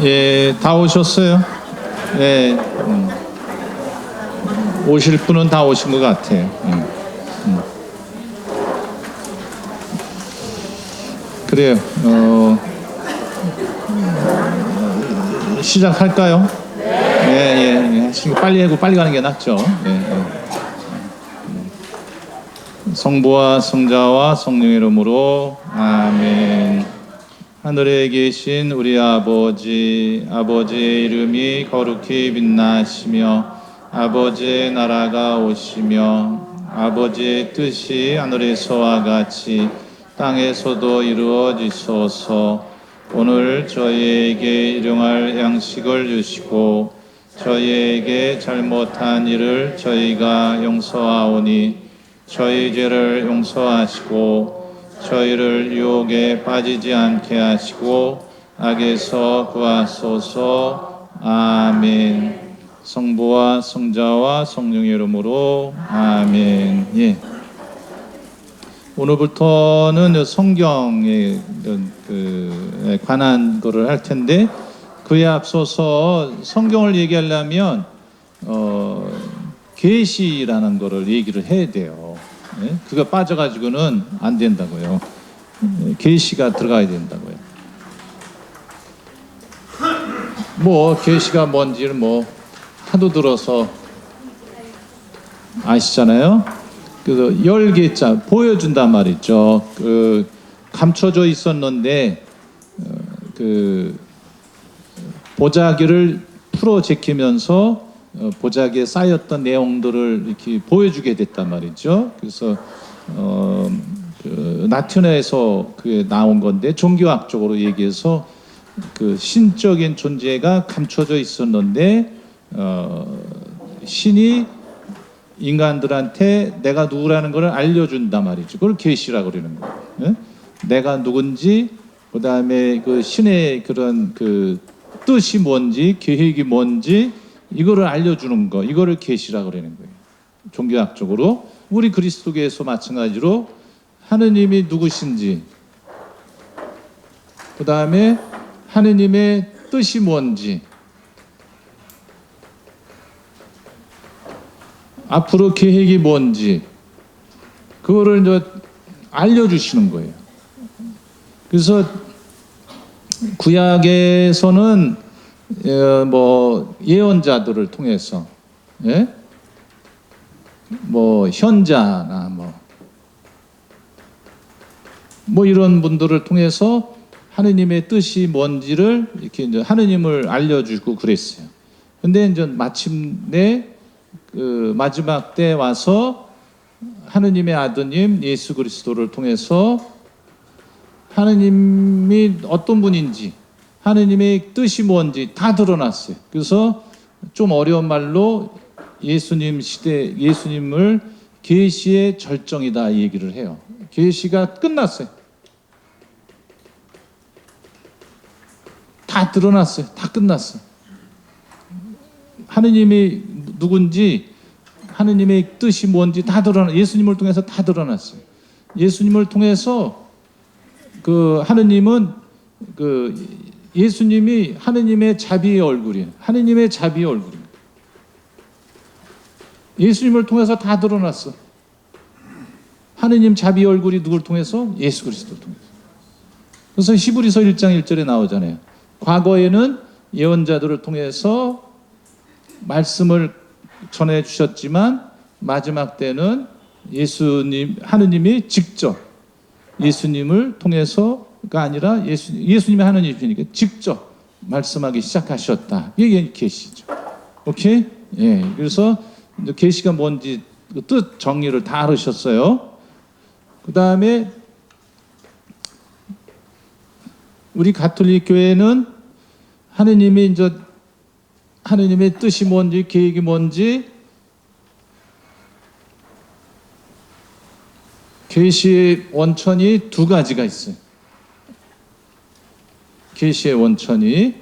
예, 다 오셨어요? 예, 오실 분은 다 오신 것 같아요. 그래요. 시작할까요? 예. 빨리 하고 빨리 가는 게 낫죠. 성부와 성자와 성령의 이름으로 아멘. 하늘에 계신 우리 아버지, 아버지의 이름이 거룩히 빛나시며 아버지의 나라가 오시며 아버지의 뜻이 하늘에서와 같이 땅에서도 이루어지소서. 오늘 저희에게 일용할 양식을 주시고 저희에게 잘못한 일을 저희가 용서하오니 저희 죄를 용서하시고 저희를 유혹에 빠지지 않게 하시고 악에서 구하소서. 아멘. 성부와 성자와 성령의 이름으로 아멘. 예. 오늘부터는 성경에 관한 거를 할 텐데 그에 앞서서 성경을 얘기하려면 계시라는 거를 얘기를 해야 돼요. 네? 그거 빠져가지고는 안 된다고요. 계시가 들어가야 된다고요. 뭐 계시가 뭔지를 뭐 하도 들어서 아시잖아요. 그래서 10개자 보여준단 말이죠. 감춰져 있었는데 보자기를 풀어 제끼면서 보자기에 쌓였던 내용들을 이렇게 보여주게 됐단 말이죠. 그래서 나티나에서 그게 나온 건데 종교학적으로 얘기해서 그 신적인 존재가 감춰져 있었는데 신이 인간들한테 내가 누구라는 것을 알려준단 말이죠. 그걸 계시라고 그러는 거예요. 네? 내가 누군지, 그 다음에 그 신의 그런 그 뜻이 뭔지, 계획이 뭔지 이거를 알려주는 거, 이거를 계시라고 그러는 거예요. 종교학적으로. 우리 그리스도교에서 마찬가지로 하느님이 누구신지, 그 다음에 하느님의 뜻이 뭔지, 앞으로 계획이 뭔지 그거를 이제 알려주시는 거예요. 그래서 구약에서는 뭐 예언자들을 통해서, 예? 뭐 현자나 뭐 이런 분들을 통해서 하느님의 뜻이 뭔지를 이렇게 이제 하느님을 알려주고 그랬어요. 근데 이제 마침내 그 마지막 때 와서 하느님의 아드님 예수 그리스도를 통해서 하느님이 어떤 분인지, 하느님의 뜻이 뭔지 다 드러났어요. 그래서 좀 어려운 말로 예수님 시대, 예수님을 계시의 절정이다 얘기를 해요. 계시가 끝났어요. 다 드러났어요. 다 끝났어요. 하느님이 누군지, 하느님의 뜻이 뭔지 다 드러났어요. 예수님을 통해서 다 드러났어요. 예수님을 통해서 그 하느님은 그 예수님이 하느님의 자비의 얼굴이에요. 하느님의 자비의 얼굴입니다. 예수님을 통해서 다 드러났어. 하느님 자비의 얼굴이 누굴 통해서? 예수 그리스도를 통해서. 그래서 히브리서 1장 1절에 나오잖아요. 과거에는 예언자들을 통해서 말씀을 전해 주셨지만 마지막 때는 예수님, 하느님이 직접 예수님을 통해서가 아니라 예수님이 하느님이니까 직접 말씀하기 시작하셨다. 이게 계시죠. 오케이? 예. 그래서 계시가 뭔지 뜻 정리를 다 하셨어요. 그 다음에 우리 가톨릭 교회는 하느님이 이제 하느님의 뜻이 뭔지, 계획이 뭔지, 계시의 원천이 두 가지가 있어요. 계시의 원천이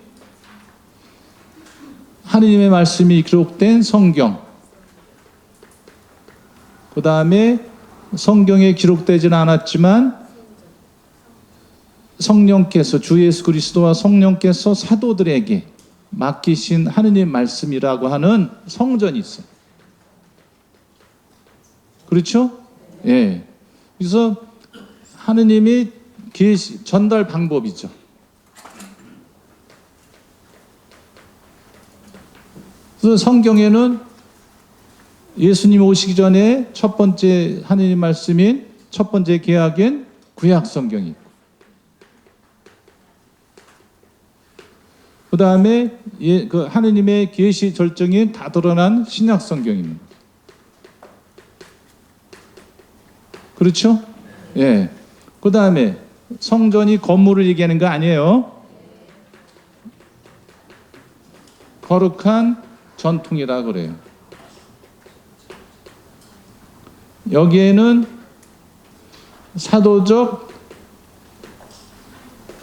하느님의 말씀이 기록된 성경, 그 다음에 성경에 기록되지는 않았지만 성령께서 주 예수 그리스도와 성령께서 사도들에게 맡기신 하느님 말씀이라고 하는 성전이 있어요. 그렇죠? 예. 그래서 하느님이 전달 방법이죠. 그래서 성경에는 예수님 오시기 전에 첫 번째 하느님 말씀인 첫 번째 계약인 구약 성경이 있고, 그 다음에 그 하느님의 계시 절정이 다 드러난 신약 성경입니다. 그렇죠? 예. 그 다음에 성전이 건물을 얘기하는 거 아니에요. 거룩한 전통이라 그래요. 여기에는 사도적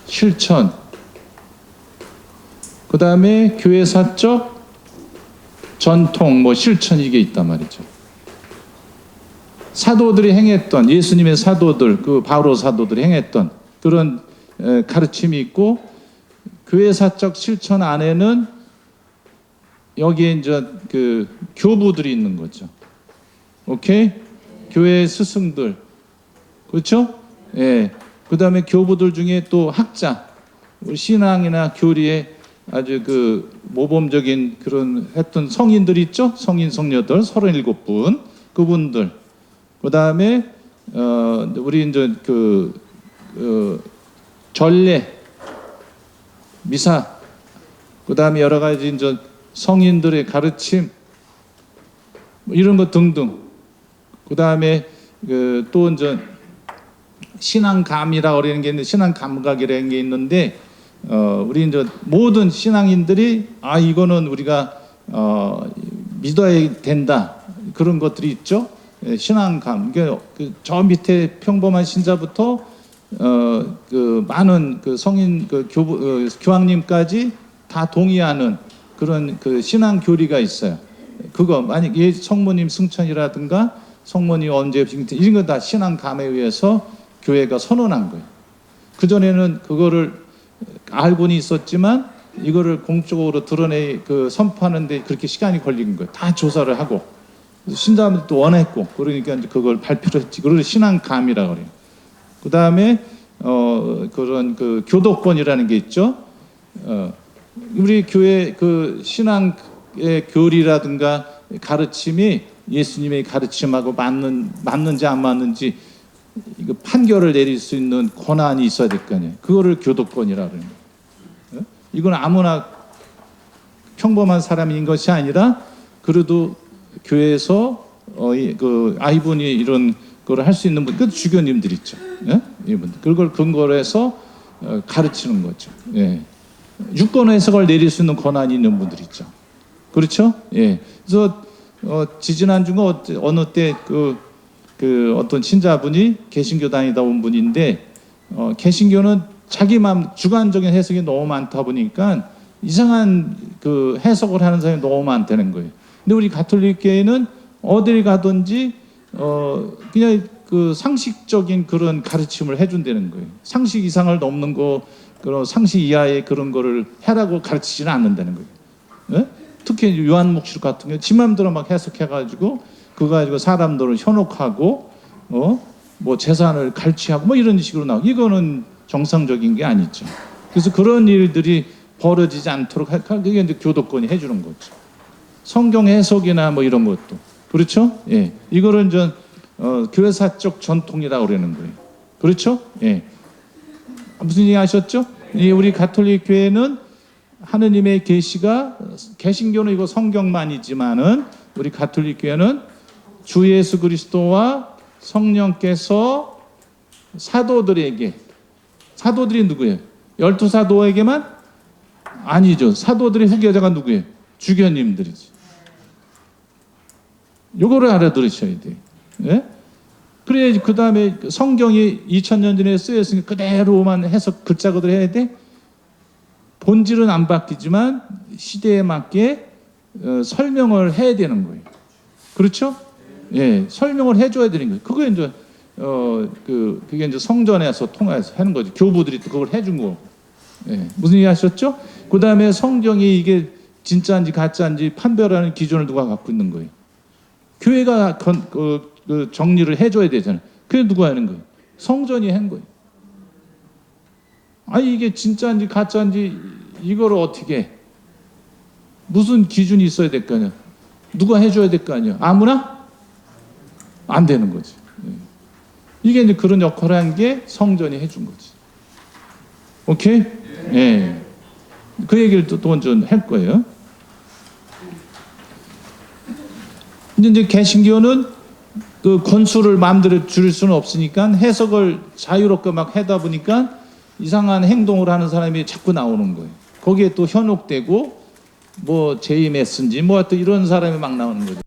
실천, 그 다음에 교회사적 전통, 실천, 이게 있단 말이죠. 사도들이 행했던, 예수님의 사도들, 그 바로 사도들이 행했던 그런 가르침이 있고, 교회사적 실천 안에는 여기에 이제 그 교부들이 있는 거죠. 오케이? 교회 스승들. 그렇죠? 예. 그 다음에 교부들 중에 또 학자, 신앙이나 교리에 아주 그 모범적인 그런 했던 성인들 있죠? 성인, 성녀들 37분. 그분들. 그 다음에, 우리 이제 전례, 미사, 그 다음에 여러 가지 이제 성인들의 가르침, 이런 것 등등. 그 다음에 또 이제 신앙감이라고 하는 게 있는데, 신앙감각이라는 게 있는데, 우리 이제 모든 신앙인들이 이거는 우리가 믿어야 된다, 그런 것들이 있죠. 신앙감. 그러니까 저 밑에 평범한 신자부터 그 많은 그 성인 교황님까지 다 동의하는 그런 그 신앙 교리가 있어요. 그거 만약 성모님 승천이라든가 성모님 언제 이런 거 다 신앙감에 의해서 교회가 선언한 거예요. 그 전에는 그거를 알고는 있었지만 이거를 공적으로 드러내 선포하는데 그렇게 시간이 걸린 거예요. 다 조사를 하고 신자들도 원했고, 그러니까 이제 그걸 발표를 했지. 그걸 신앙감이라고 그래요. 그 다음에 그런 그 교도권이라는 게 있죠. 우리 교회 그 신앙의 교리라든가 가르침이 예수님의 가르침하고 맞는지 안 맞는지 이거 판결을 내릴 수 있는 권한이 있어야 될 거 아니에요. 그거를 교도권이라 그래요. 이건 아무나 평범한 사람인 것이 아니라 그래도 교회에서 이분이 이런 걸 할 수 있는 분, 그 주교님들 있죠. 예? 이분들 그걸 근거로 해서 가르치는 거죠. 예. 유권 해석을 내릴 수 있는 권한이 있는 분들 있죠. 그렇죠? 예. 그래서 지지난 주가 어느 때 어떤 신자분이 개신교 다니다 온 분인데, 개신교는 자기 마음 주관적인 해석이 너무 많다 보니까 이상한 그 해석을 하는 사람이 너무 많다는 거예요. 근데 우리 가톨릭교회는 어딜 가든지 그냥 그 상식적인 그런 가르침을 해준다는 거예요. 상식 이상을 넘는 그런 상식 이하의 그런 거를 해라고 가르치지는 않는다는 거예요. 예? 특히 요한묵시록 같은 경우 지 맘대로 막 해석해가지고 그거 가지고 사람들을 현혹하고 재산을 갈취하고 이런 식으로 나오고, 이거는 정상적인 게 아니죠. 그래서 그런 일들이 벌어지지 않도록 그게 이제 교도권이 해주는 거죠. 성경 해석이나 이런 것도 그렇죠. 예, 이거를 전 교회사적 전통이라고 그러는 거예요. 그렇죠. 예, 무슨 얘기 하셨죠? 예, 우리 가톨릭 교회는 하느님의 계시가, 개신교는 이거 성경만이지만은 우리 가톨릭 교회는 주 예수 그리스도와 성령께서 사도들에게, 사도들이 누구예요? 12사도에게만? 아니죠. 사도들의 후계자가 누구예요? 주교님들이지. 요거를 알아들으셔야 돼요. 예? 그래야지 그 다음에 성경이 2000년 전에 쓰였으니 그대로만 해석 글자 그대로 해야 돼? 본질은 안 바뀌지만 시대에 맞게 설명을 해야 되는 거예요. 그렇죠? 예, 설명을 해줘야 되는 거예요. 그거 이제 그게 이제 성전에서 통해서 하는 거지. 교부들이 또 그걸 해준 거. 예, 무슨 얘기 하셨죠? 그 다음에 성경이 이게 진짜인지 가짜인지 판별하는 기준을 누가 갖고 있는 거예요? 교회가 그 정리를 해줘야 되잖아요. 그게 누가 하는 거예요? 성전이 한 거예요. 아니 이게 진짜인지 가짜인지 이걸 어떻게 해? 무슨 기준이 있어야 될 거 아니야? 누가 해줘야 될 거 아니야? 아무나? 안 되는 거지. 예. 이게 이제 그런 역할을 한 게 성전이 해준 거지. 오케이? 예. 그 얘기를 또 먼저 할 거예요. 이제 개신교는 그 권수를 마음대로 줄일 수는 없으니까 해석을 자유롭게 막 하다 보니까 이상한 행동을 하는 사람이 자꾸 나오는 거예요. 거기에 또 현혹되고 뭐 제이메스인지 뭐 하여튼 이런 사람이 막 나오는 거죠.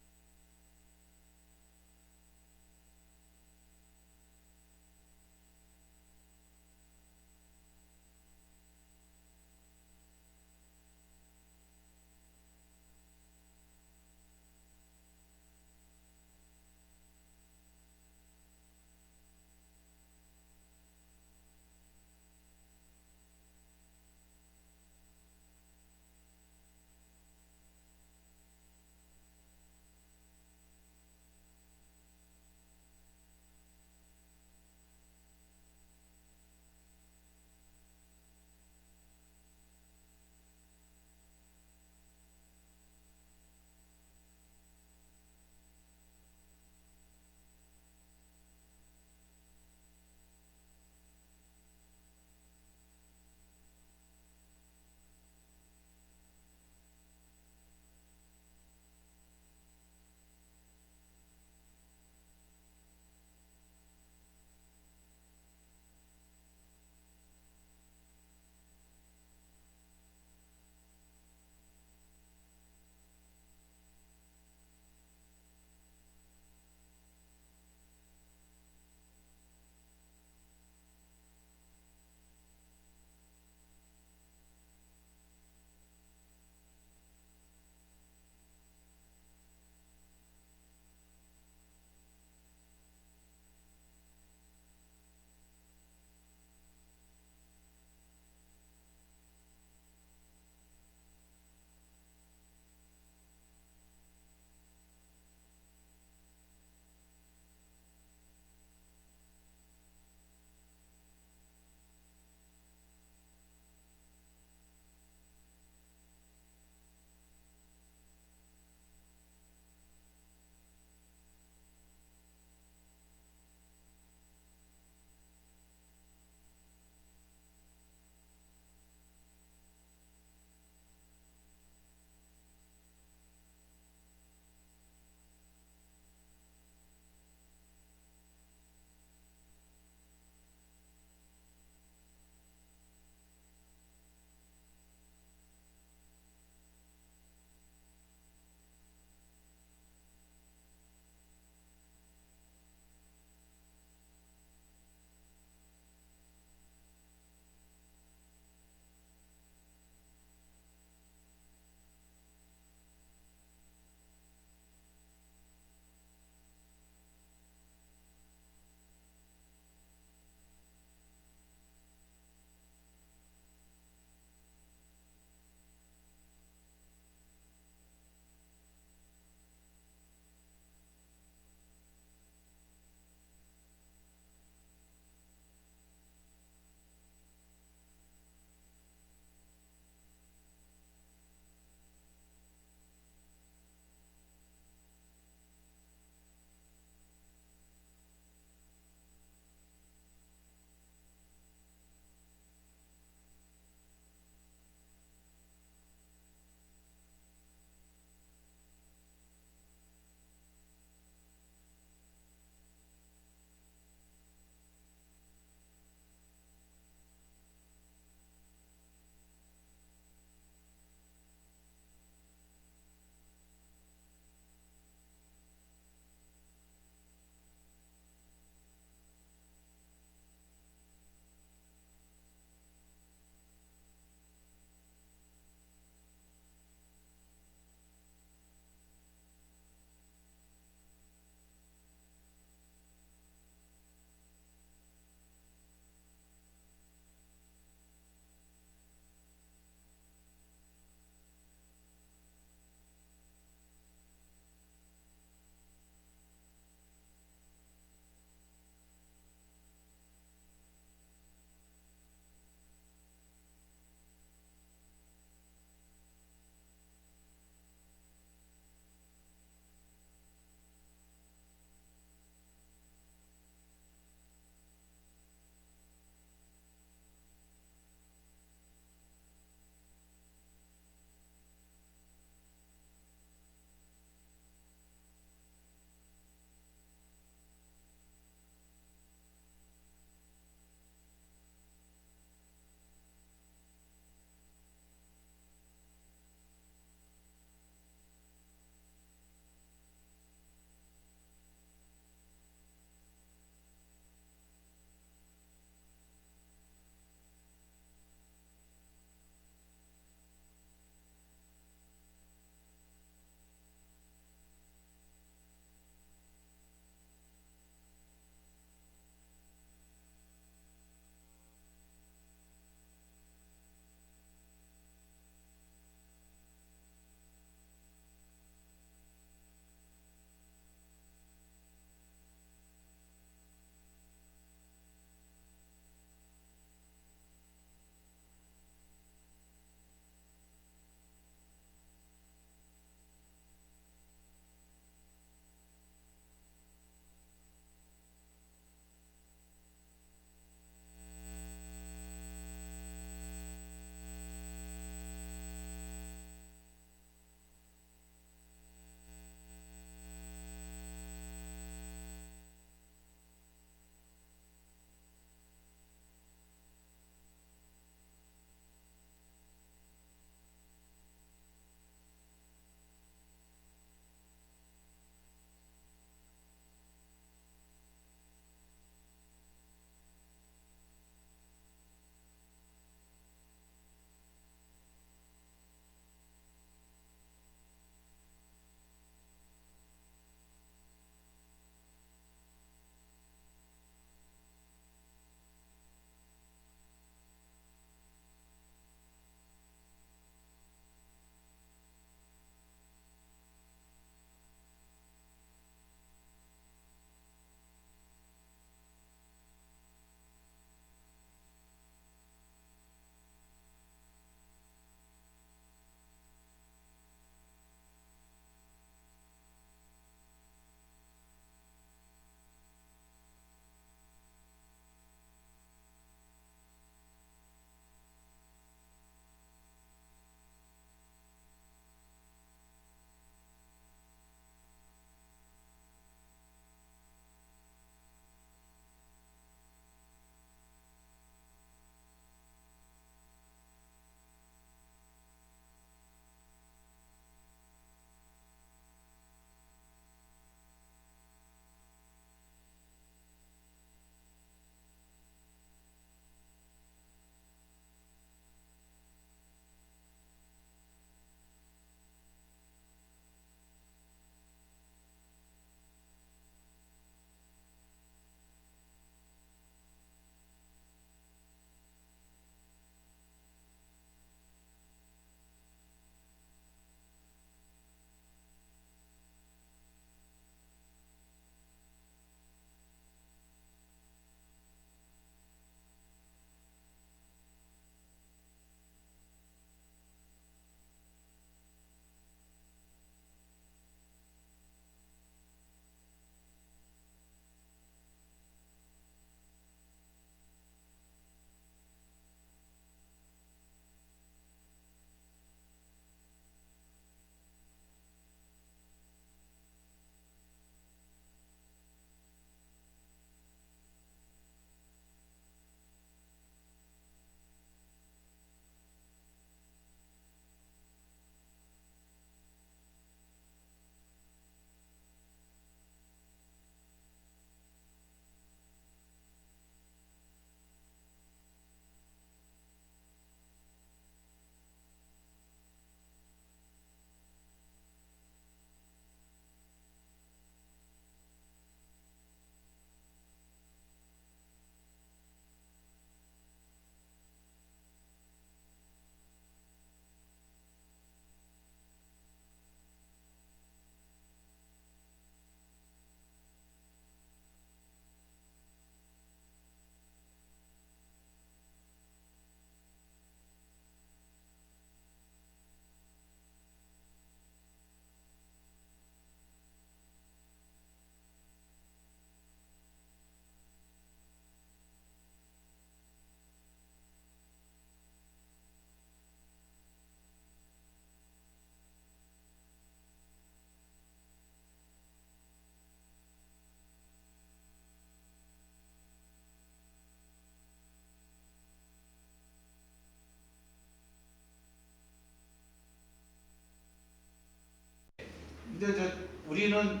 근데 우리는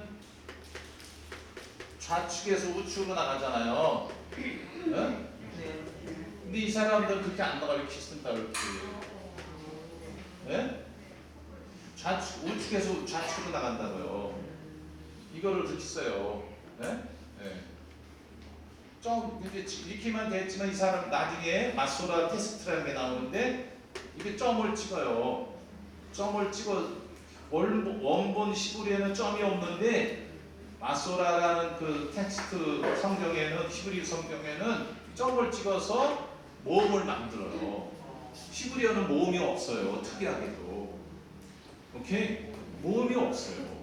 좌측에서 우측으로 나가잖아요. 어? 근데 이 사람들은 그렇게 안 나가요. 이렇게 쓴다 이렇게. 예? 우측에서 좌측으로 나간다고요. 이거를 그렇게 써요. 예? 예. 좀 이렇게만 됐지만 이 사람 나중에 마소라 테스트라는 게 나오는데 이게 점을 찍어요. 점을 찍어 원본 시브리에는 점이 없는데 마소라라는 그 텍스트 성경에는 히브리 성경에는 점을 찍어서 모음을 만들어요. 히브리어는 모음이 없어요. 특이하게도. 오케이? 모음이 없어요.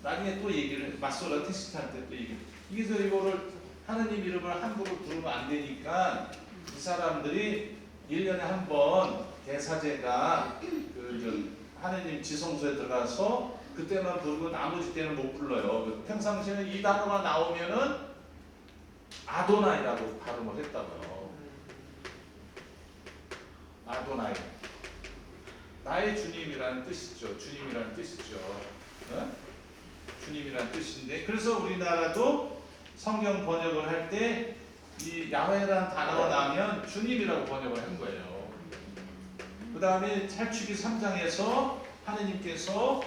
나중에 또 얘기를 마소라 텍스트 할 때 또 얘기. 그래서 이거를 하느님 이름을 함부로 부르면 안 되니까 이 사람들이 1년에 한 번 대사제가 하느님 지성소에 들어가서 그때만 부르고 나머지 때는 못 불러요. 평상시에는 이 단어가 나오면은 아도나이라고 발음을 했다고요. 아도나이. 나의 주님이라는 뜻이죠. 주님이라는 뜻이죠. 어? 주님이라는 뜻인데 그래서 우리나라도 성경 번역을 할 때 이 야훼라는 단어가 나오면 주님이라고 번역을 한 거예요. 그 다음에 탈취기 3장에서 하느님께서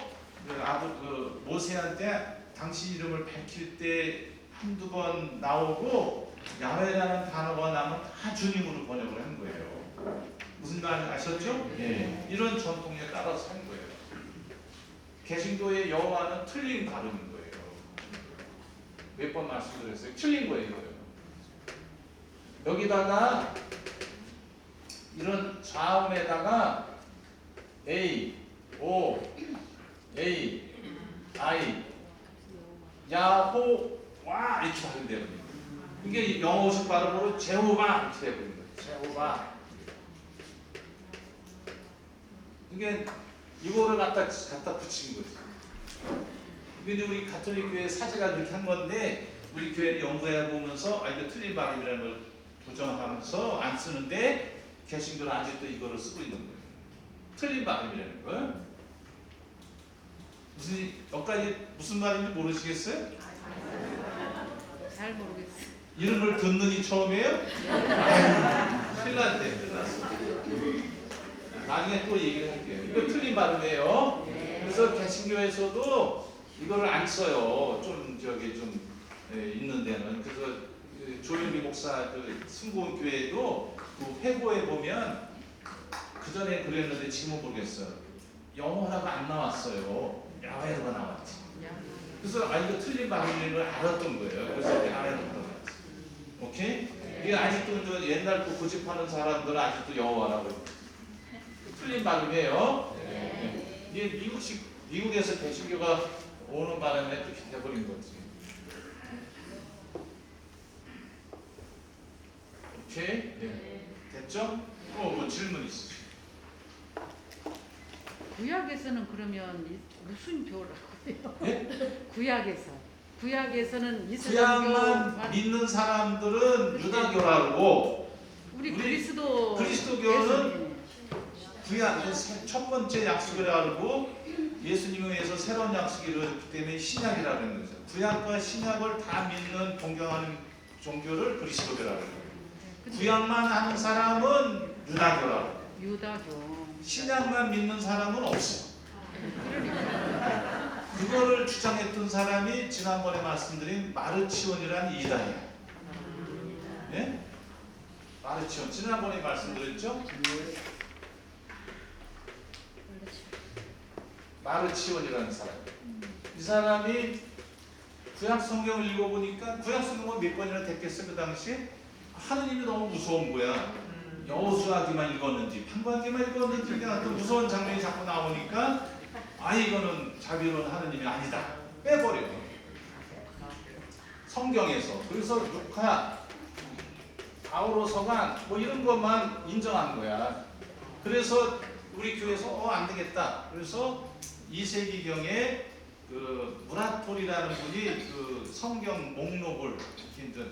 모세한테 당신 이름을 밝힐 때 한두 번 나오고 야훼라는 단어가 나오면 다 주님으로 번역을 한 거예요. 무슨 말 아셨죠? 예. 이런 전통에 따라서 한 거예요. 개신교의 여호와는 틀린 발음인 거예요. 몇 번 말씀드렸어요. 틀린 거예요. 여기다가 이런 좌음에다가 A, O, A, I, 야호와 이렇게 발음되거든요. 이게 영어식 발음으로 제호바 이렇게 되거든요. 제호바. 이게 이거를 갖다 붙인 거지. 근데 우리 가톨릭 교회 사제가 그렇게 한 건데 우리 교회를 연구해 보면서 이거 틀린 발음이라는 걸 부정하면서 안 쓰는데 개신교는 아직도 이거를 쓰고 있는 거예요. 틀린 발음이라는 걸. 여기까지 무슨 말인지 모르시겠어요? 잘 모르겠어요. 이런 걸 듣는 이 처음이에요? 큰일 났네. 큰일 났어. 나중에 또 얘기를 할게요. 이거 틀린 발음이에요. 그래서 개신교에서도 이거를 안 써요. 좀 있는 데는. 그래서 조윤기 목사 승고원 교회도 그 회고에 보면 그 전에 그랬는데 지금은 모르겠어요. 영어라고 안 나왔어요. 야훼가 나왔지. 그래서 이거 틀린 발음인 걸 알았던 거예요. 그래서 야훼로 들어갔지. 오케이? 이게 아직도 옛날 그 고집하는 사람들은 아직도 여호와라고 틀린 발음이에요. 네. 이게 미국에서 개신교가 오는 바람에 이렇게 돼버린 거지. 오케이? 네. 됐죠? 뭐 질문 있으세요? 구약에서는 그러면 무슨 교라고 해요? 네? 구약에서는 구약만 이슬람교 믿는 사람들은 유다교라고 우리 그리스도교는 구약 첫 번째 약속이라고 예수님에 의해서 새로운 약속이 이루어졌기 때문에 신약이라고 하는 거죠. 구약과 신약을 다 믿는 동경하는 종교를 그리스도교라고 해요. 구약만 하는 사람은 유다교라고. 유다교. 신약만 믿는 사람은 없어요. 그거를 주장했던 사람이 지난번에 말씀드린 마르치온이라는 이단이에요. 예? 마르치온. 지난번에 말씀드렸죠? 마르치온이라는 사람. 이 사람이 구약 성경을 읽어보니까 구약 성경을 몇 번이나 됐겠어 그 당시에 하느님이 너무 무서운 거야. 여호수아기만 읽었는지 판관기만 읽었는지 그냥 또 무서운 장면이 자꾸 나오니까 이거는 자비로운 하느님이 아니다. 빼버려. 성경에서. 그래서 루카, 바오로서가 뭐 이런 것만 인정한 거야. 그래서 우리 교회에서 안 되겠다. 그래서 2세기경에 그 무라톨이라는 분이 그 성경 목록을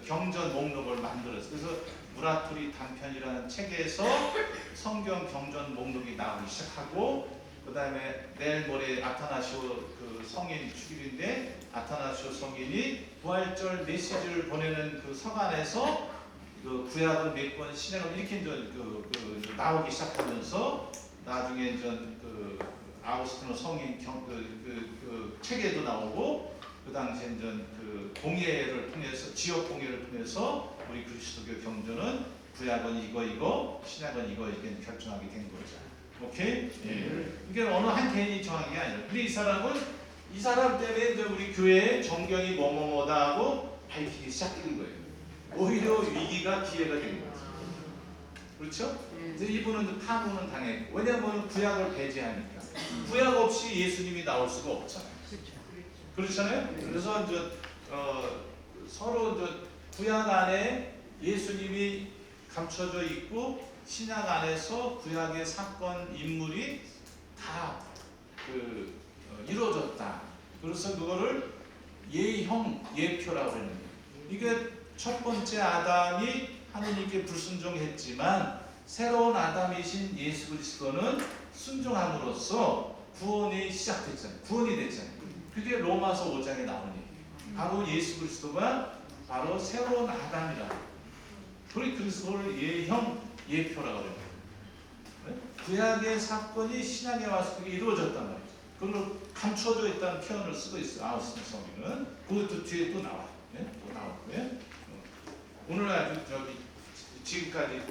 경전 목록을 만들었어요. 그래서 무라톨이 단편이라는 책에서 성경 경전 목록이 나오기 시작하고 그다음에 내일 모레 아타나시오 그 성인 축일인데 아타나시오 성인이 부활절 메시지를 보내는 그 서간에서 그 구약을 몇 권 신약을 이렇게 이제 나오기 시작하면서 나중에 이제 그 아우구스티노 성인 그 책에도 나오고 그 당시에 이제 그 공예를 통해서 지역 공예를 통해서 우리 그리스도교 경전은 구약은 이거 신약은 이거 이렇게 결정하게 된 거죠. 오케이? 예. 이게 어느 한 개인이 정한 게 아니라 근데 이 사람 때문에 이제 우리 교회의 정경이 뭐뭐뭐다 하고 밝히기 시작된 거예요. 오히려 위기가 기회가 된 거죠. 그렇죠? 이제 이분은 파문은 당했고 왜냐하면 구약을 배제하니까 구약 없이 예수님이 나올 수가 없잖아요. 그렇잖아요. 그래서 이제 서로 이제 구약 안에 예수님이 감춰져 있고 신약 안에서 구약의 사건 인물이 다 이루어졌다. 그래서 그거를 예형 예표라고 하는 거예요. 이게 첫 번째 아담이 하느님께 불순종했지만 새로운 아담이신 예수 그리스도는 순종함으로써 구원이 시작됐잖아요. 구원이 됐잖아요. 그게 로마서 5장에 나오는 얘기예요. 바로 예수 그리스도가 바로 새로운 아담이라. 그래서 그걸 예형 예표라고 그래요. 구약의 사건이 신약에 와서 그게 이루어졌단 말이죠. 그걸 감춰져 있다는 표현을 쓰고 있어요. 아우스틴 성인은. 그것도 뒤에 또 나와요. 또 나오고요. 오늘 아주 지금까지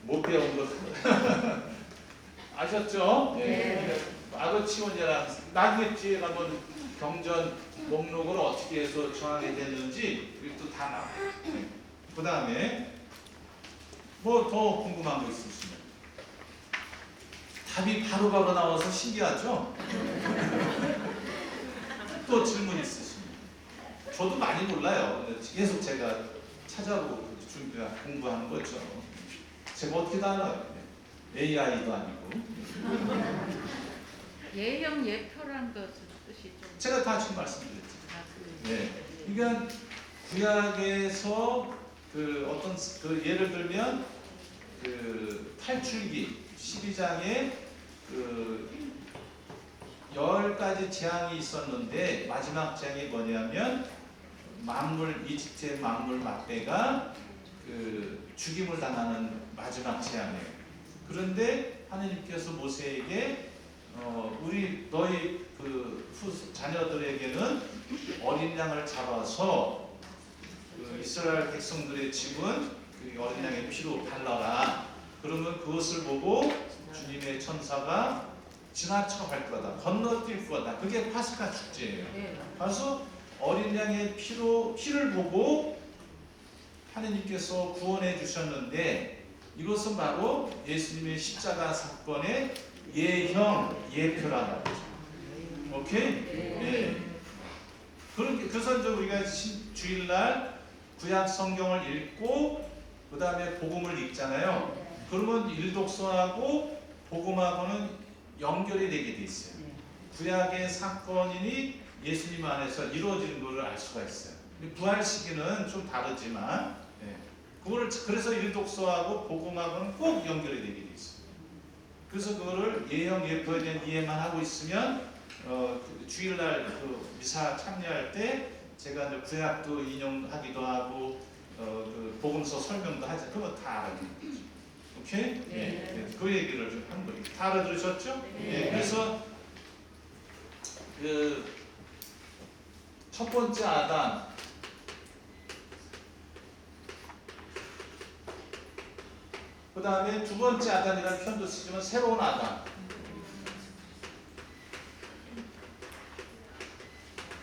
못 배운 거 아셨죠? 네. 아더치원이랑 나중에 뒤에 가면 경전 목록을 어떻게 해서 정하게 됐는지 이것도 다 나와요. 그 다음에 뭐 더 궁금한 거 있으시면 답이 바로바로 나와서 신기하죠? 또 질문 있으시면 저도 많이 몰라요. 계속 제가 찾아보고 공부하는 거죠. 제가 어떻게 다 알아요? AI도 아니고. 예형 예표란 것은 뜻이 좀 제가 다 지금 말씀드렸죠. 네. 그러니까 구약에서 어떤 예를 들면 탈출기 12장에 10가지 재앙이 있었는데 마지막 재앙이 뭐냐면 이집트의 만물 막대가 죽임을 당하는 마지막 재앙이에요. 그런데 하느님께서 모세에게 너희 자녀들에게는 어린 양을 잡아서 이스라엘 백성들의 집은 어린 양의 피로 발라라. 그러면 그것을 보고 주님의 천사가 지나쳐 갈 거다. 건너뛸 거다. 그게 파스카 축제예요. 그래서 어린 양의 피를 보고 하느님께서 구원해 주셨는데 이것은 바로 예수님의 십자가 사건의 예형, 예표란 말이죠. 오케이? 네. 그래서 이제 우리가 주일날 구약 성경을 읽고 그 다음에 복음을 읽잖아요. 그러면 일독서하고 복음하고는 연결이 되게 돼 있어요. 구약의 사건이 예수님 안에서 이루어지는 것을 알 수가 있어요. 부활 시기는 좀 다르지만 그래서 일독서하고 복음하고는 꼭 연결이 되게 돼 있어요. 그래서 그거를 예형 예표에 대한 이해만 하고 있으면 주일날 미사 참여할 때 제가 이제 구약도 인용하기도 하고 복음서 설명도 하죠. 그거 다 알아듣는 거죠. 오케이? 네. 그 얘기를 좀 한 거예요. 다 알아들으셨죠? 네. 그래서 첫 번째 아담 그 다음에 두 번째 아담이라는 표현도 쓰지만 새로운 아담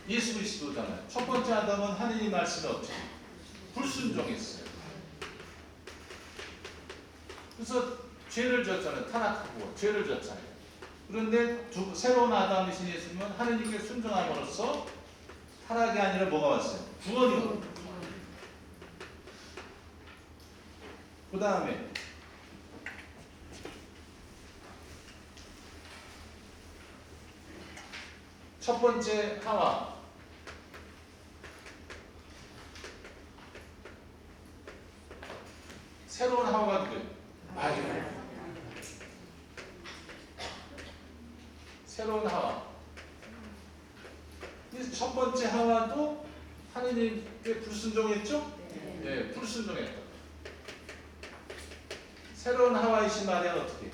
예수 그리스도잖아요. 첫 번째 아담은 하느님 말씀에 어떻게 불순종했어요. 그래서 죄를 졌잖아요. 타락하고 죄를 졌잖아요. 그런데 새로운 아담이신 예수님은 하느님께 순종함으로써 타락이 아니라 뭐가 왔어요? 구원이 옵니다. 그 다음에 첫 번째 하와 새로운 하와가 누구예요? 아유. 새로운 하와. 이 첫 번째 하와도 하느님께 불순종했죠? 네, 불순종했다. 새로운 하와이신 마리아는 어떻게?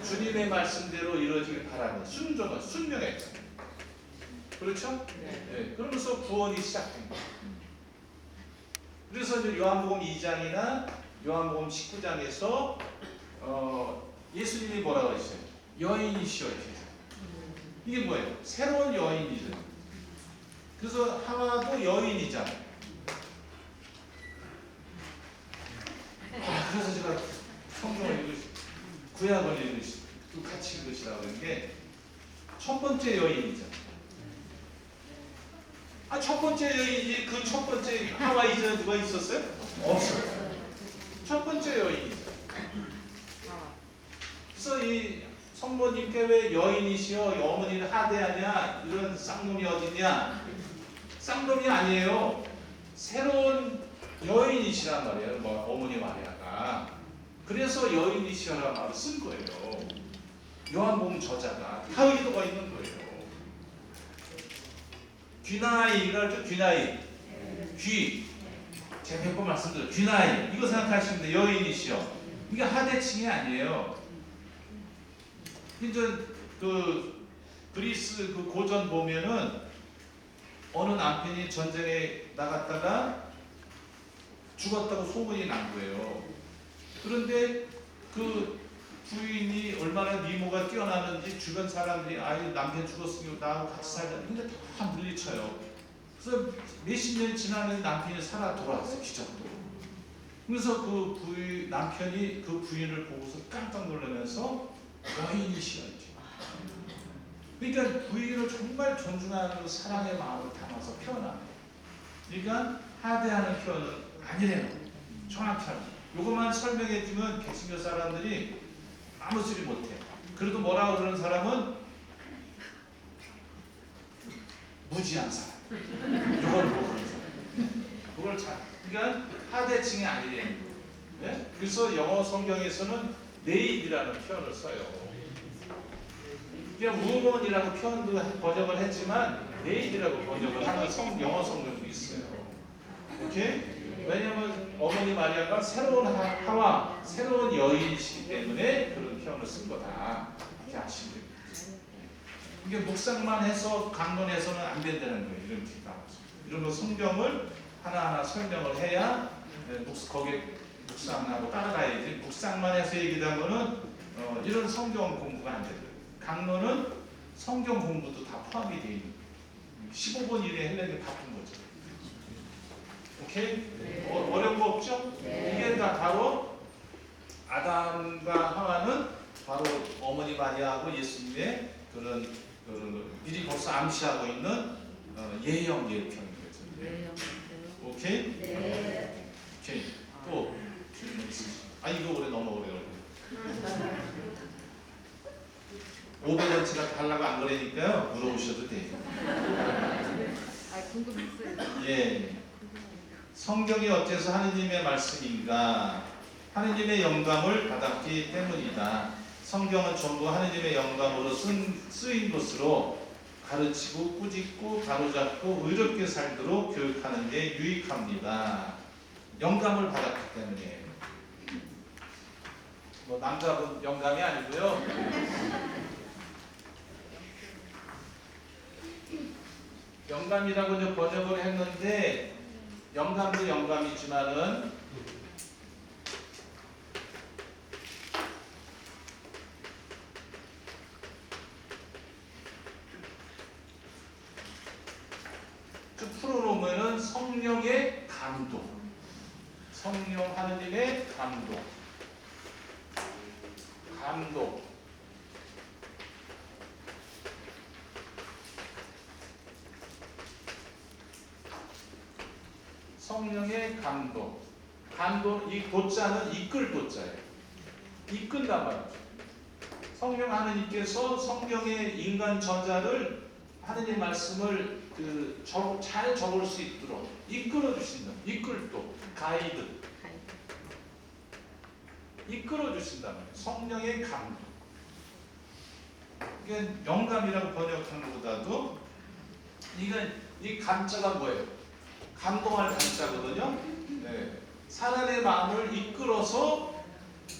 주님의 말씀대로 이루어지길 바라는 순종은 순명했다. 그렇죠? 네. 그러면서 구원이 시작된 거예요. 그래서 이제 요한복음 2장이나 요한복음 19장에서 예수님이 뭐라고 했어요? 여인이시여. 이게 뭐예요? 새로운 여인이죠. 그래서 하와도 여인이잖아요. 그래서 제가 성경을 구약을 같이 읽으시라고 하는 게 첫 번째 여인이잖아요. 첫 번째 여인이지 그 첫 번째 하와 이전에 누가 있었어요? 없어요. 첫 번째 여인이죠. 그래서 이 성모님께 왜 여인이시여 어머니를 하대하냐 이런 쌍놈이 어딨냐? 쌍놈이 아니에요. 새로운 여인이시란 말이에요. 어머니 마리아가. 그래서 여인이시여라는 말을 쓴 거예요. 요한복음 저자가 다 의도가 있는 거예요. 귀나이가 알죠? 귀나이. 귀. 제가 몇 번 말씀드려요. 귀나이. 이거 생각하시면 돼요. 여인이시여. 이게 하대칭이 아니에요. 이제 그리스 고전 보면은 어느 남편이 전쟁에 나갔다가 죽었다고 소문이 난 거예요. 그런데 그 부인이 얼마나 미모가 뛰어나는지 주변 사람들이 남편 죽었으니 나하고 같이 살자. 근데 다 물리쳐요. 그래서 몇십 년이 지나면 남편이 살아 돌아왔어요. 기적도. 그래서 남편이 그 부인을 보고서 깜짝 놀라면서 여인이시였죠. 그러니까 부인을 정말 존중하는 사랑의 마음을 담아서 표현합니다. 그러니까 하대하는 표현은 아니래요. 정확히 하는. 요것만 설명해주면 개신교 사람들이 아무 소리 못해요. 그래도 뭐라고 그러는 사람은 무지한 사람. 요걸 보고 그러는 사람. 그걸 잘. 그러니까 하대칭이 아니래요. 네? 그래서 영어 성경에서는 네이드라는 표현을 써요. 그냥 우먼이라고 표현도 번역을 했지만 네이드라고 번역을 하는 영어 성경도 있어요. 오케이? 왜냐하면 어머니 마리아가 새로운 하와, 새로운 여인이시기 때문에 그런 표현을 쓴 거다. 이렇게 아시면 됩니다. 이게 묵상만 해서 강론해서는 안 된다는 거예요. 이런 기가. 이런 거 성경을 하나하나 설명을 해야 거기에 묵상하고 따라가야지. 묵상만 해서 얘기하면은 이런 성경 공부가 안 돼요. 강론은 성경 공부도 다 포함이 되어 있는 15분 이내에 하려면 바쁜 거죠. 오케이? 네. 어려운 거 없죠? 네. 이게 다 바로 아담과 하와는 바로 어머니 마리아하고 예수님의 그런 미리 벌써 암시하고 있는 예형 예표인 거죠. 네. 오케이? 네. 오케이. 또 질문 있으시죠? 이거 오래 너무 오래 걸려. 500원치가 달라고 안 그러니까요. 물어보셔도 돼요. 궁금했어요. 예. 성경이 어째서 하느님의 말씀인가? 하느님의 영감을 받았기 때문이다. 성경은 전부 하느님의 영감으로 쓰인 것으로 가르치고 꾸짖고 가로잡고 의롭게 살도록 교육하는 데 유익합니다. 영감을 받았기 때문에. 남자분 영감이 아니고요. 영감이라고 이제 번역을 했는데 영감도 영감이지만은 좀 풀어놓으면은 성령의 감동, 성령 하느님의 감동. 성령의 감동. 이 도자는 이끌 도자예요. 이끈단 말이죠. 성령 하느님께서 성경의 인간 저자를 하느님 말씀을 잘 적을 수 있도록 이끌어 주신다. 이끌도 가이드. 이끌어 주신다. 성령의 감동. 이게 영감이라고 번역하는 것보다도 이건 이 감자가 뭐예요? 감동할 감자거든요. 네. 사람의 마음을 이끌어서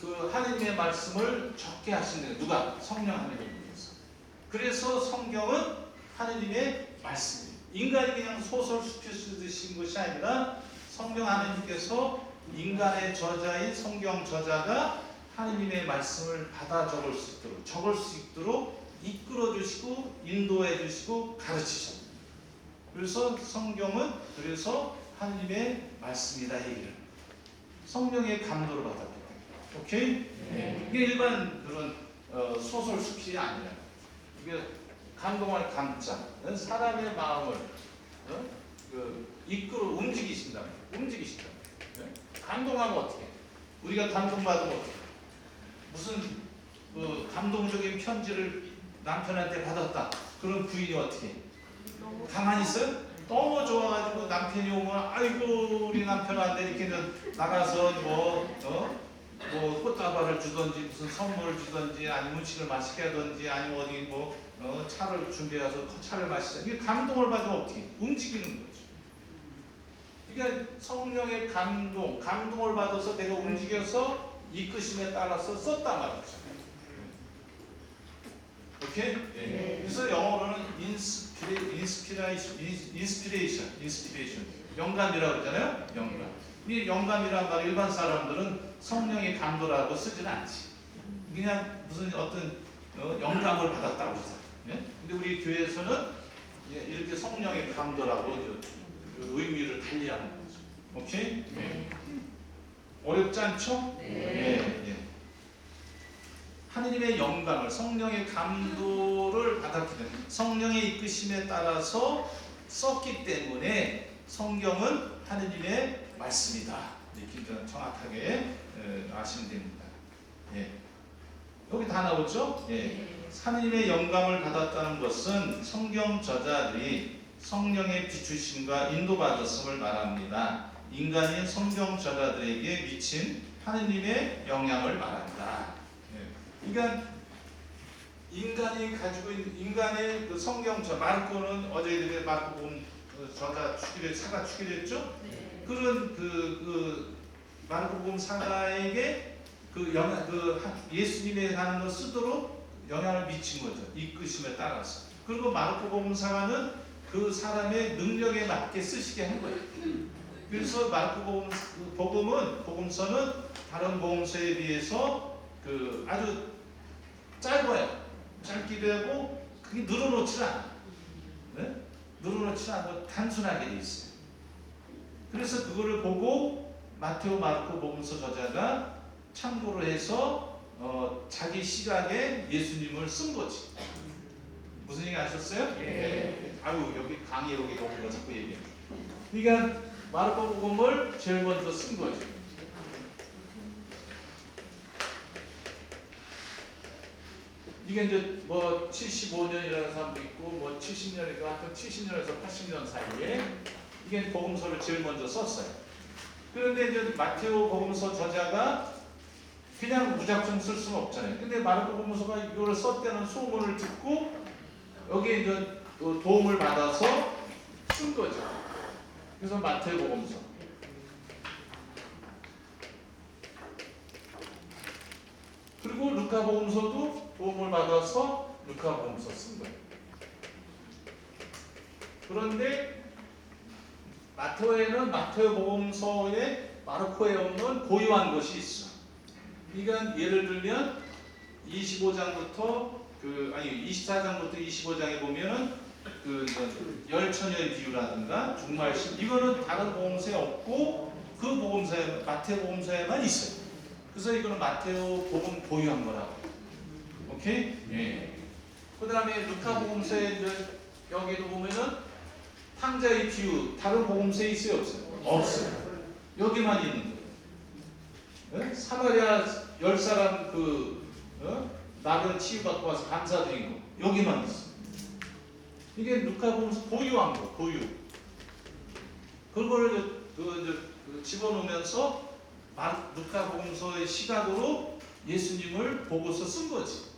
그 하느님의 말씀을 적게 하시는 누가? 성령 하느님께서. 그래서 성경은 하느님의 말씀이에요. 인간이 그냥 소설 수필 쓰듯이 것이 아니라 성령 하느님께서 인간의 저자인 성경 저자가 하느님의 말씀을 받아 적을 수 있도록 이끌어 주시고 인도해 주시고 가르치셨어요. 그래서 성경은 그래서 하느님의 말씀이다 얘기를 성령의 감도를 받았기 때문에. 오케이? 네. 이게 일반 그런 소설 수필이 아니라 이게 감동할 감자 사람의 마음을 이끌어 움직이신다. 네? 감동하면 어떻게? 우리가 감동받으면 어떻게? 무슨 감동적인 편지를 남편한테 받았다. 그런 부인이 어떻게? 가만히 있어요? 너무 좋아가지고 남편이 오면 아이고 우리 남편한테 이렇게 나가서 뭐 꽃다발을 주든지 무슨 선물을 주든지 아니면 음식을 맛있게 하든지 아니면 어디 차를 준비해서 차를 마시자. 이게 감동을 받으면 어떻게? 움직이는 거죠. 그러니까 성령의 감동을 받아서 내가 움직여서 이끄심에 따라서 썼단 말이죠. 오케이? 네. 그래서 영어로는 인스피레이션, 영감이라고 그러잖아요. 영감. 이 영감이라는 말 일반 사람들은 성령의 감도라고 쓰지는 않지. 그냥 무슨 어떤 영감을 받았다고 해서. 네? 근데 우리 교회에서는 이렇게 성령의 감도라고 의미를 달리하는 거죠. 오케이? 네. 어렵지 않죠? 네. 네. 하느님의 영감을 성령의 감도를 받았기 때문에 성령의 이끄심에 따라서 썼기 때문에 성경은 하느님의 말씀이다. 이렇게 정확하게 아시면 됩니다. 예. 여기 다 나오죠? 예. 하느님의 영감을 받았다는 것은 성경 저자들이 성령의 비추심과 인도받았음을 말합니다. 인간인 성경 저자들에게 미친 하느님의 영향을 말한다. 예. 그러니까 인간이 가지고 있는 인간의 그 성경 마르코는 어제 마르코복음 저자 사가 추기했죠. 네. 그런 그 마르코복음 사가에게 예수님에 가는 걸 쓰도록 영향을 미친 거죠. 이끄심에 따라서. 그리고 마르코복음 사가는 그 사람의 능력에 맞게 쓰시게 한 거예요. 그래서 복음서는 다른 복음서에 비해서 아주 짧아요. 짧기도 하고 그게 늘어놓지 않아. 네? 늘어놓지 않고 단순하게 돼 있어요. 그래서 그거를 보고 마테오, 마르코 복음서 저자가 참고로 해서 자기 시각에 예수님을 쓴 거지. 무슨 얘기 아셨어요? 예. 아유 여기 강의 여기 오는 거 자꾸 얘기해. 그러니까 마르코 복음을 제일 먼저 쓴 거지. 이게 이제 뭐 75년이라는 사람도 있고 뭐 70년이고 하여튼 70년에서 80년 사이에 이게 복음서를 제일 먼저 썼어요. 그런데 이제 마테오 복음서 저자가 그냥 무작정 쓸 수는 없잖아요. 근데 마르코 복음서가 이거를 썼다는 소문을 듣고 여기에 이제 도움을 받아서 쓴 거죠. 그래서 마테오 복음서. 그리고 루카 복음서도 도움을 받아서 루카 복음서 쓴 거예요. 그런데 마테오에는 마테오 복음서에 마르코에 없는 고유한 것이 있어. 그러니까 예를 들면 25장부터 24장부터 25장에 보면은 열처녀의 비유라든가 중말씀 이거는 다른 복음서에 없고 그 복음서에 마테오 복음서에만 있어요. 그래서 이거는 마테오 복음 고유한 거라고. 오케이? 예. 그다음에 루카 복음서에 여기도 보면은 탕자의 비유 다른 복음서에 있어요, 없어요? 없어요. 여기만 있는 거예요. 예? 사마리아 10사람 나를 치유받고 와서 감사드린 거 여기만 있어. 이게 루카 복음서 고유한 거, 고유. 그걸 집어넣으면서 루카 복음서의 시각으로 예수님을 보고서 쓴 거지.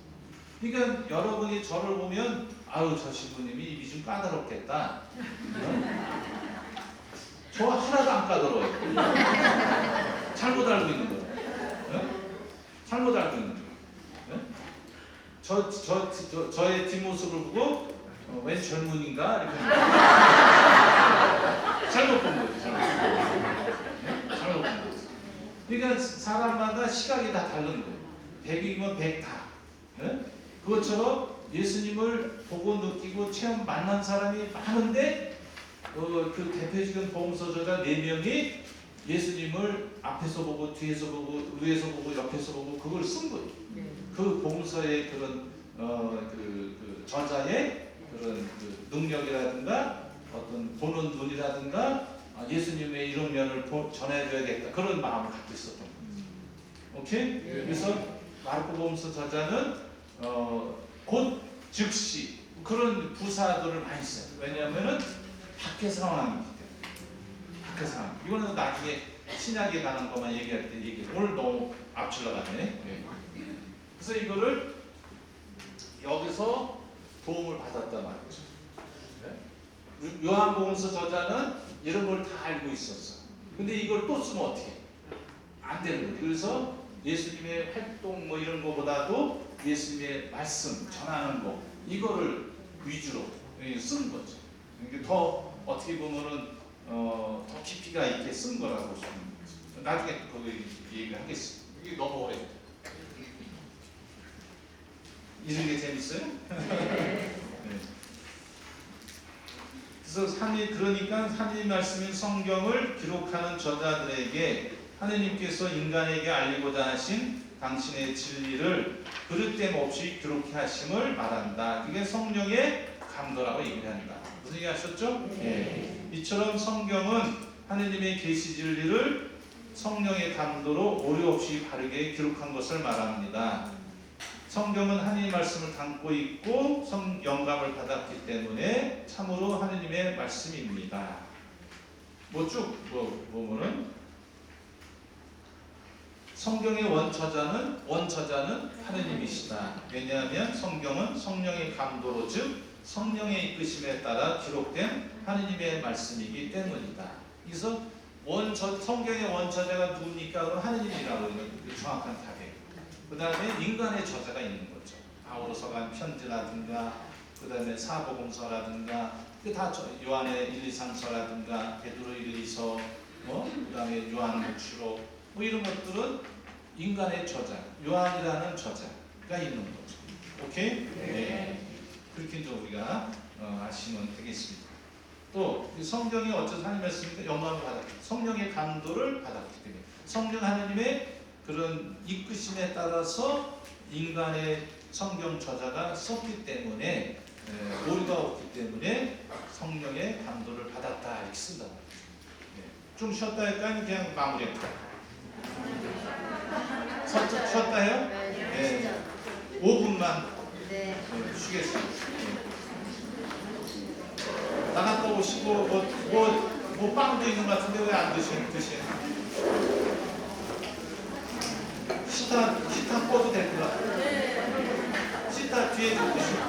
그러니까 여러분이 저를 보면 아유 저 신부님이 입이 좀 까다롭겠다. 저 하나도 안 까다로워요. 잘못 알고 있는 거예요. 잘못 알고 있는 거예요. 저의 뒷모습을 보고 웬 젊은인가? 이렇게 잘못 본 거죠. 잘못 본 거죠. 그러니까 사람마다 시각이 다 다른 거예요. 100이면 100 다. 그것처럼 예수님을 보고 느끼고 체험 만난 사람이 많은데 그 대표적인 복음서 저자 4명이 예수님을 앞에서 보고 뒤에서 보고 위에서 보고 옆에서 보고 그걸 쓴 거예요. 그 복음서의 그런 그 저자의 그런 그 능력이라든가 어떤 보는 눈이라든가 예수님의 이런 면을 전해줘야겠다 그런 마음을 갖고 있었던 거예요. 오케이? 그래서 마르코 복음서 저자는 곧 즉시 그런 부사들을 많이 써요. 왜냐하면은 밖의 상황이기 때문에. 밖의 상황. 이거는 나중에 신약에 관한 것만 얘기할 때 얘기해. 오늘 너무 앞질러 가네. 그래서 이거를 여기서 도움을 받았단 말이죠. 요한복음서 저자는 이런 걸 다 알고 있었어. 근데 이걸 또 쓰면 어떻게 해? 안 되는 거예요. 그래서 예수님의 활동 뭐 이런 거보다도 예수님의 말씀 전하는 거 이거를 위주로 쓴 거죠. 이게 더 어떻게 보면은 더 깊이가 있게 쓴 거라고 보시면 거죠. 나중에 그거 얘기하겠습니다. 이게 너무 오래. 이런 게 재밌어요? 네. 그래서 그러니까 하나님 말씀인 성경을 기록하는 저자들에게 하느님께서 인간에게 알리고자 하신 당신의 진리를 그릇됨 없이 기록해 하심을 말한다. 그게 성령의 감도라고 얘기를 한다. 무슨 얘기 하셨죠? 네. 이처럼 성경은 하느님의 계시 진리를 성령의 감도로 오류 없이 바르게 기록한 것을 말합니다. 성경은 하나님의 말씀을 담고 있고 영감을 받았기 때문에 참으로 하느님의 말씀입니다. 보면은 성경의 원저자는 하느님이시다. 왜냐하면 성경은 성령의 감도로 즉 성령의 이끄심에 따라 기록된 하느님의 말씀이기 때문이다. 그래서 성경의 원저자가 누굽니까? 그럼 하느님이라고 하는 정확한 답이에요. 그 다음에 인간의 저자가 있는 거죠. 바울서가 편지라든가 그 다음에 사복음서라든가 다 요한의 1, 2, 3서라든가 베드로 1, 2서 그 다음에 요한복수록 이런 것들은 인간의 저자, 요한이라는 저자가 있는 거죠. 오케이? 네. 그렇게 이제 우리가 아시면 되겠습니다. 또 성경이 어쩌서 하나님 말씀이니까 영감을 받았기 때문에 성령의 감도를 받았기 때문에 성령 하나님의 그런 이끄심에 따라서 인간의 성경 저자가 썼기 때문에 오류가 없기 때문에 성령의 감도를 받았다 이렇게 쓴다. 좀 쉬었다 할까요? 그냥 마무리할까? 쉬었다 해요? 네. 5분만 쉬겠습니다. 나갔다 오시고 뭐 빵도 있는 것 같은데 왜 안 드시는? 시타 꺼도 될 것 같아요. 시타 뒤에 좀 드시고.